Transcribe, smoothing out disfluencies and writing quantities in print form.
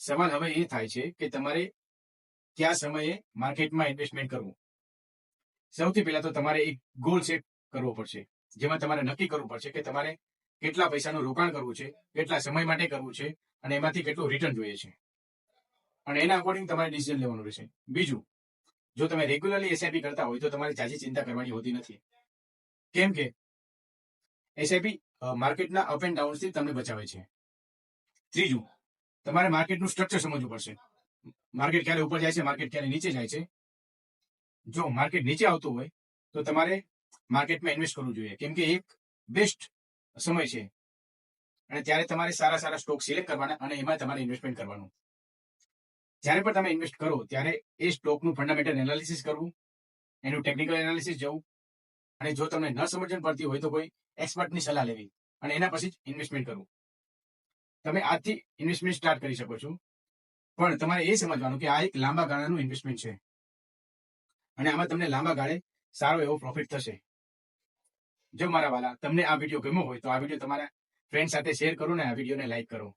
સવાલ હવે એ થાય છે કે તમારે કયા સમયે માર્કેટમાં ઇન્વેસ્ટમેન્ટ કરવું. સૌથી પહેલા તો તમારે એક ગોલ સેટ કરવો પડશે, જેમાં તમારે નક્કી કરવું પડશે કે તમારે કેટલા પૈસાનું રોકાણ કરવું છે, કેટલા સમય માટે કરવું છે અને એમાંથી કેટલું રિટર્ન જોઈએ છે. અને એના અકોર્ડિંગ તમારે ડિસિઝન લેવાનું રહેશે. બીજું, જો તમે રેગ્યુલરલી એસઆઈપી કરતા હોય તો તમારે જાજી ચિંતા કરવાની હોતી નથી. કેમ કે એસઆઈપી માર્કેટના અપ એન્ડ ડાઉન્સથી તમને બચાવે છે. ત્રીજું, તમારે માર્કેટનું સ્ટ્રક્ચર સમજવું પડશે. માર્કેટ ક્યારે ઉપર જાય છે, માર્કેટ ક્યારે નીચે જાય છે. જો માર્કેટ નીચે આવતું હોય તો તમારે માર્કેટમાં ઇન્વેસ્ટ કરવું જોઈએ, કેમ કે એક બેસ્ટ સમય છે અને ત્યારે તમારે સારા સારા સ્ટોક સિલેક્ટ કરવાના અને એમાં તમારે ઇન્વેસ્ટમેન્ટ કરવાનું. જ્યારે પણ તમે ઇન્વેસ્ટ કરો ત્યારે એ સ્ટોકનું ફંડામેન્ટલ એનાલિસિસ કરવું, એનું ટેકનિકલ એનાલિસિસ જવું, અને જો તમને ન સમજણ પડતી હોય તો કોઈ એક્સપર્ટની સલાહ લેવી અને એના પછી જ ઇન્વેસ્ટમેન્ટ કરવું. તમે આજથી ઇન્વેસ્ટમેન્ટ સ્ટાર્ટ કરી શકો છો, પણ તમારે એ સમજવાનું કે આ એક લાંબા ગાળાનું ઇન્વેસ્ટમેન્ટ છે અને આમાં તમને લાંબા ગાળે સારો એવો પ્રોફિટ થશે. જો મારા વાલા તમને આ વિડીયો ગમ્યો હોય તો આ વિડીયો તમારા ફ્રેન્ડ સાથે શેર કરો ને આ વિડીયોને લાઈક કરો.